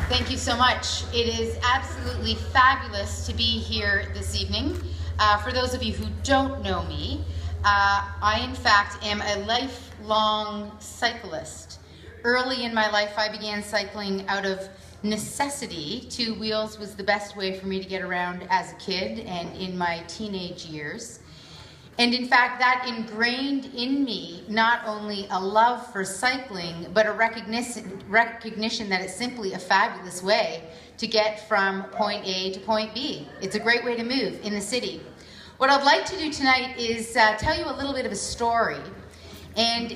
Thank you so much. It is absolutely fabulous to be here this evening. For those of you who don't know me, I in fact am a lifelong cyclist. Early in my life I began cycling out of necessity. Two wheels was the best way for me to get around as a kid and in my teenage years. And in fact, that ingrained in me not only a love for cycling, but a recognition that it's simply a fabulous way to get from point A to point B. It's a great way to move in the city. What I'd like to do tonight is tell you a little bit of a story. And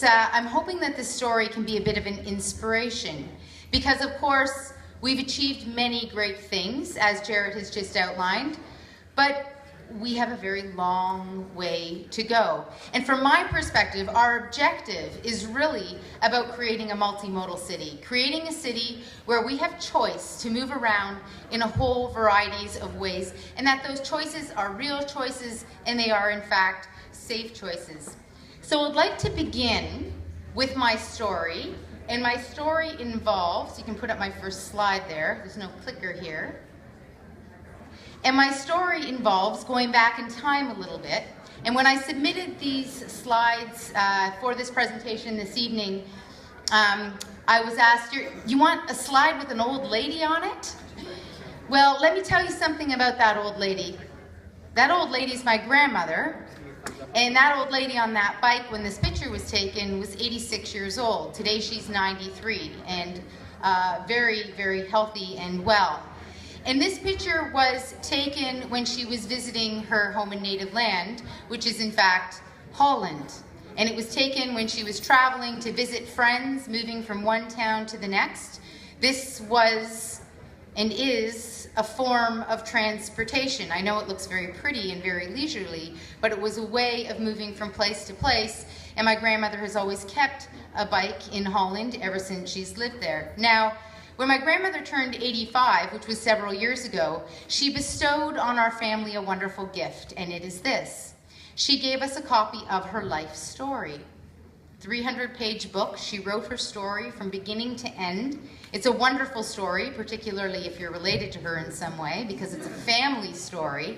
I'm hoping that this story can be a bit of an inspiration. Because of course, we've achieved many great things, as Jared has just outlined. But we have a very long way to go. And from my perspective, our objective is really about creating a multimodal city, creating a city where we have choice to move around in a whole varieties of ways, and that those choices are real choices and they are in fact safe choices. So I'd like to begin with my story, and my story involves, you can put up my first slide there, there's no clicker here. And my story involves going back in time a little bit. And when I submitted these slides for this presentation this evening, I was asked, you want a slide with an old lady on it? Well, let me tell you something about that old lady. That old lady's my grandmother. And that old lady on that bike when this picture was taken was 86 years old. Today she's 93 and very, very healthy and well. And this picture was taken when she was visiting her home and native land, which is in fact Holland. And it was taken when she was traveling to visit friends, moving from one town to the next. This was and is a form of transportation. I know it looks very pretty and very leisurely, but it was a way of moving from place to place. And my grandmother has always kept a bike in Holland ever since she's lived there. Now, when my grandmother turned 85, which was several years ago, she bestowed on our family a wonderful gift, and it is this. She gave us a copy of her life story. 300-page book. She wrote her story from beginning to end. It's a wonderful story, particularly if you're related to her in some way, because it's a family story.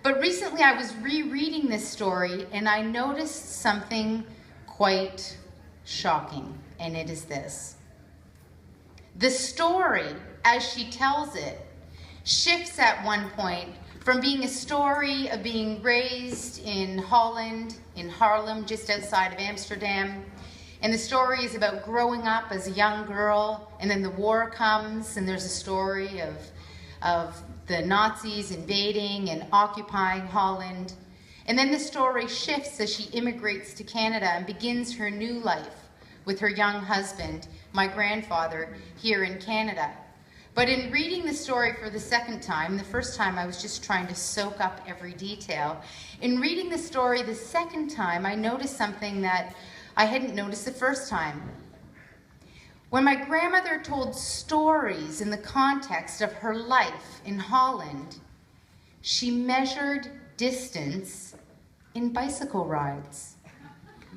But recently I was rereading this story, and I noticed something quite shocking, and it is this. The story, as she tells it, shifts at one point from being a story of being raised in Holland, in Haarlem, just outside of Amsterdam. And the story is about growing up as a young girl, and then the war comes, and there's a story of the Nazis invading and occupying Holland. And then the story shifts as she immigrates to Canada and begins her new life with her young husband, my grandfather, here in Canada. But in reading the story for the second time, the first time I was just trying to soak up every detail. In reading the story the second time, I noticed something that I hadn't noticed the first time. When my grandmother told stories in the context of her life in Holland, she measured distance in bicycle rides.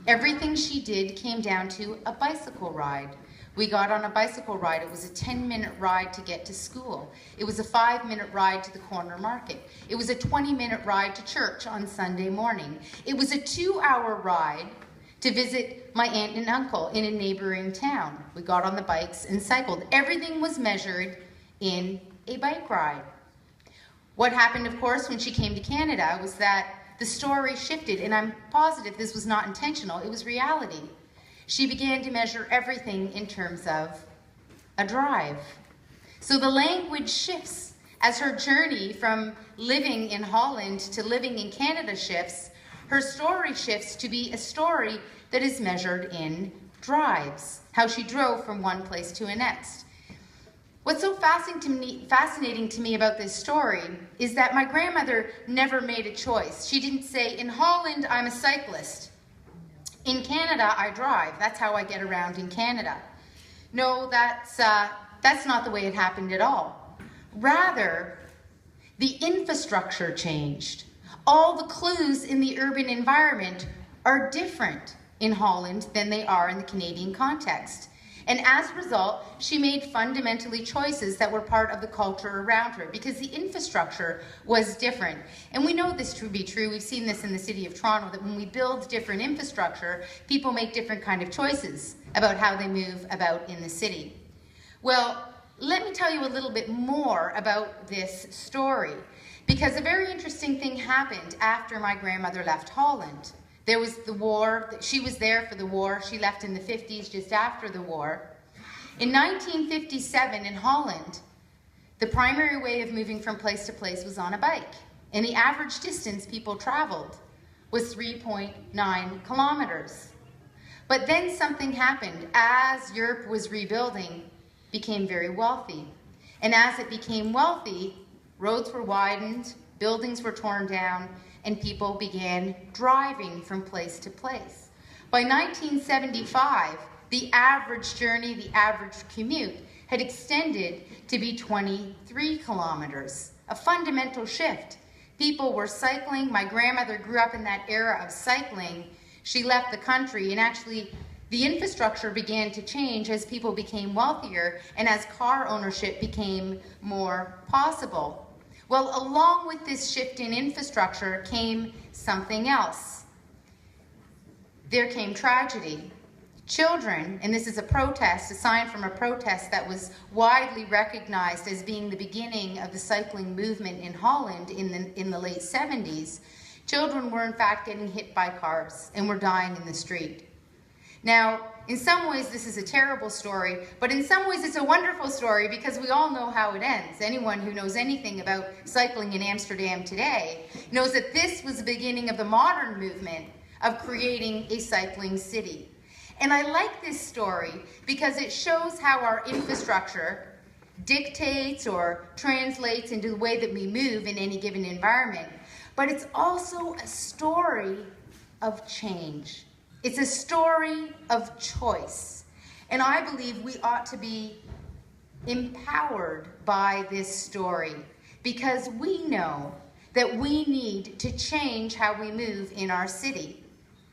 Everything she did came down to a bicycle ride. We got on a bicycle ride. It was a 10-minute ride to get to school. It was a 5-minute ride to the corner market. It was a 20-minute ride to church on Sunday morning. It was a 2-hour ride to visit my aunt and uncle in a neighboring town. We got on the bikes and cycled. Everything was measured in a bike ride. What happened, of course, when she came to Canada was that the story shifted, and I'm positive this was not intentional, it was reality. She began to measure everything in terms of a drive. So the language shifts as her journey from living in Holland to living in Canada shifts. Her story shifts to be a story that is measured in drives, how she drove from one place to the next. What's so fascinating to me about this story is that my grandmother never made a choice. She didn't say, in Holland, I'm a cyclist. In Canada, I drive. That's how I get around in Canada. No, that's not the way it happened at all. Rather, the infrastructure changed. All the clues in the urban environment are different in Holland than they are in the Canadian context. And as a result, she made fundamentally choices that were part of the culture around her because the infrastructure was different. And we know this to be true. We've seen this in the City of Toronto, that when we build different infrastructure, people make different kind of choices about how they move about in the city. Well, let me tell you a little bit more about this story, because a very interesting thing happened after my grandmother left Holland. There was the war. She was there for the war. She left in the 50s, just after the war. In 1957 in Holland, the primary way of moving from place to place was on a bike. And the average distance people traveled was 3.9 kilometers. But then something happened. As Europe was rebuilding, became very wealthy. And as it became wealthy, roads were widened, buildings were torn down, and people began driving from place to place. By 1975, the average journey, the average commute, had extended to be 23 kilometers, a fundamental shift. People were cycling. My grandmother grew up in that era of cycling. She left the country, and actually the infrastructure began to change as people became wealthier and as car ownership became more possible. Well, along with this shift in infrastructure came something else. There came tragedy. Children, and this is a protest, a sign from a protest that was widely recognized as being the beginning of the cycling movement in Holland in the late 70s, children were in fact getting hit by cars and were dying in the street. Now, in some ways this is a terrible story, but in some ways it's a wonderful story because we all know how it ends. Anyone who knows anything about cycling in Amsterdam today knows that this was the beginning of the modern movement of creating a cycling city. And I like this story because it shows how our infrastructure dictates or translates into the way that we move in any given environment. But it's also a story of change. It's a story of choice. And I believe we ought to be empowered by this story because we know that we need to change how we move in our city,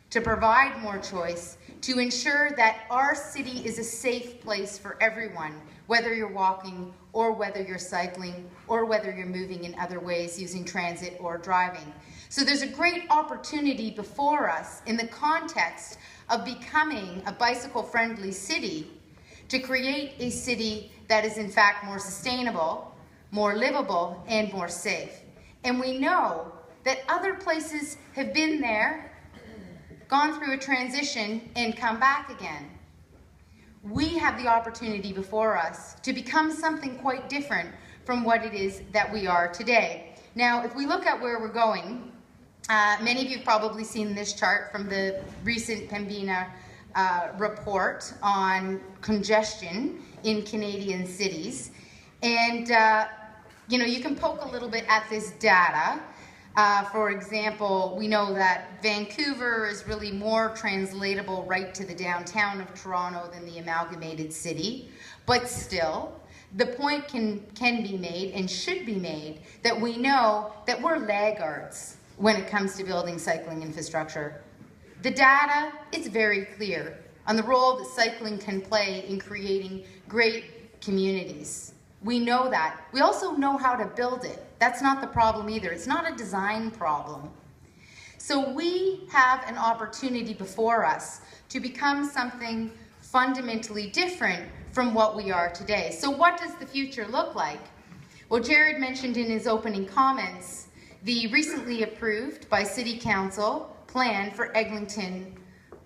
to provide more choice, to ensure that our city is a safe place for everyone, whether you're walking or whether you're cycling or whether you're moving in other ways using transit or driving. So there's a great opportunity before us in the context of becoming a bicycle-friendly city to create a city that is in fact more sustainable, more livable, and more safe. And we know that other places have been there, gone through a transition, and come back again. We have the opportunity before us to become something quite different from what it is that we are today. Now, if we look at where we're going, many of you have probably seen this chart from the recent Pembina report on congestion in Canadian cities. And, you can poke a little bit at this data. For example, we know that Vancouver is really more translatable right to the downtown of Toronto than the amalgamated city. But still, the point can be made and should be made that we know that we're laggards when it comes to building cycling infrastructure. The data is very clear on the role that cycling can play in creating great communities. We know that. We also know how to build it. That's not the problem either. It's not a design problem. So we have an opportunity before us to become something fundamentally different from what we are today. So what does the future look like? Well, Jared mentioned in his opening comments the recently approved by City Council plan for Eglinton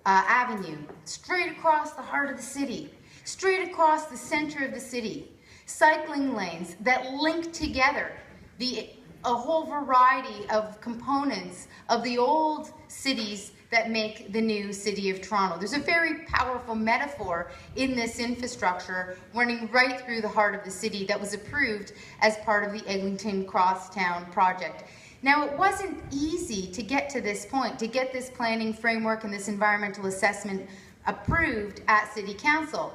Avenue, straight across the heart of the city, straight across the center of the city. Cycling lanes that link together a whole variety of components of the old cities that make the new City of Toronto. There's a very powerful metaphor in this infrastructure running right through the heart of the city that was approved as part of the Eglinton Crosstown project. Now, it wasn't easy to get to this point, to get this planning framework and this environmental assessment approved at City Council.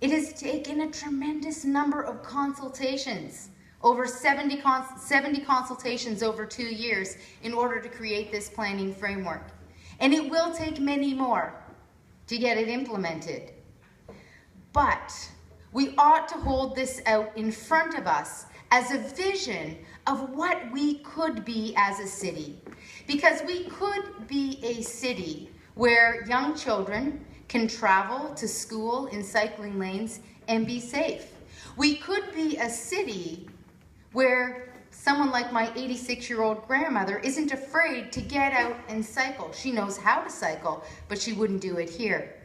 It has taken a tremendous number of consultations, over 70 consultations over 2 years in order to create this planning framework. And it will take many more to get it implemented. But we ought to hold this out in front of us as a vision of what we could be as a city. Because we could be a city where young children can travel to school in cycling lanes and be safe. We could be a city where someone like my 86-year-old grandmother isn't afraid to get out and cycle. She knows how to cycle, but she wouldn't do it here.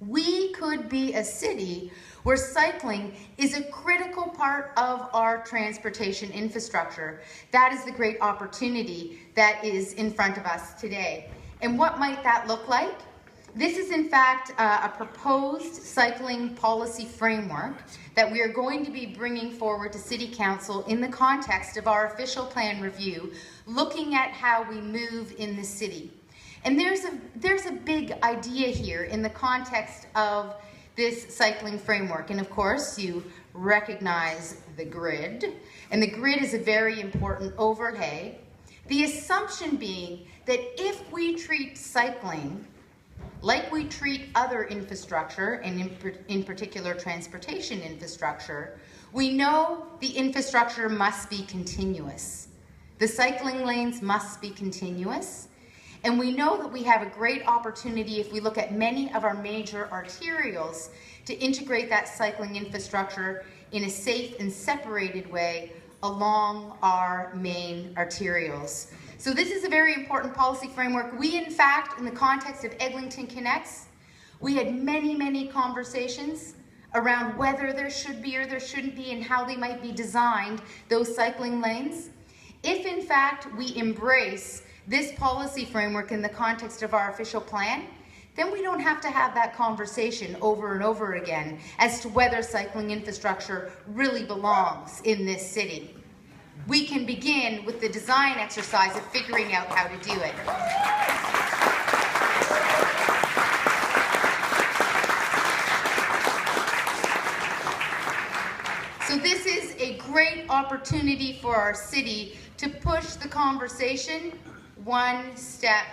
We could be a city where cycling is a critical part of our transportation infrastructure. That is the great opportunity that is in front of us today. And what might that look like? This is in fact a proposed cycling policy framework that we are going to be bringing forward to City Council in the context of our official plan review, looking at how we move in the city. And there's a big idea here in the context of this cycling framework. And of course, you recognize the grid. And the grid is a very important overlay. The assumption being that if we treat cycling like we treat other infrastructure, and in particular transportation infrastructure, we know the infrastructure must be continuous. The cycling lanes must be continuous. And we know that we have a great opportunity, if we look at many of our major arterials, to integrate that cycling infrastructure in a safe and separated way along our main arterials. So this is a very important policy framework. We, in fact, in the context of Eglinton Connects, we had many, many conversations around whether there should be or there shouldn't be and how they might be designed, those cycling lanes. If, in fact, we embrace this policy framework in the context of our official plan, then we don't have to have that conversation over and over again as to whether cycling infrastructure really belongs in this city. We can begin with the design exercise of figuring out how to do it. So this is a great opportunity for our city to push the conversation one step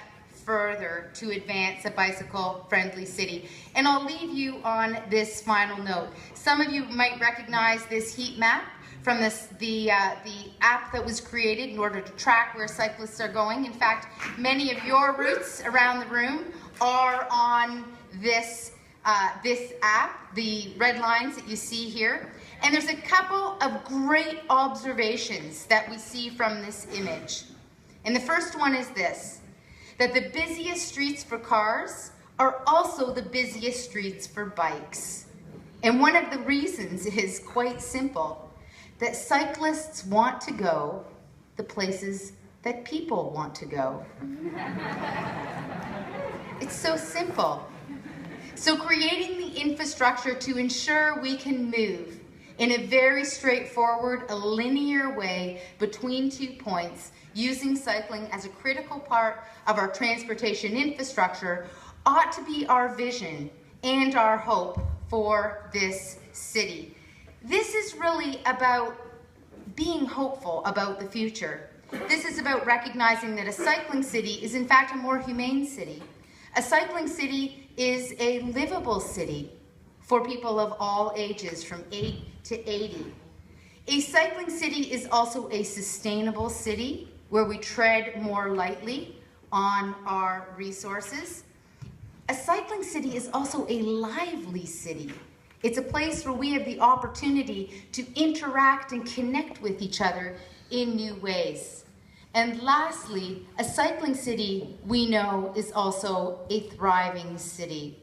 further to advance a bicycle-friendly city. And I'll leave you on this final note. Some of you might recognize this heat map from the app that was created in order to track where cyclists are going. In fact, many of your routes around the room are on this app, the red lines that you see here. And there's a couple of great observations that we see from this image. And the first one is this, that the busiest streets for cars are also the busiest streets for bikes. And one of the reasons is quite simple, that cyclists want to go the places that people want to go. It's so simple. So creating the infrastructure to ensure we can move in a very straightforward, a linear way between 2 points, using cycling as a critical part of our transportation infrastructure, ought to be our vision and our hope for this city. This is really about being hopeful about the future. This is about recognizing that a cycling city is in fact a more humane city. A cycling city is a livable city for people of all ages, from 8 to 80. A cycling city is also a sustainable city where we tread more lightly on our resources. A cycling city is also a lively city. It's a place where we have the opportunity to interact and connect with each other in new ways. And lastly, a cycling city, we know, is also a thriving city.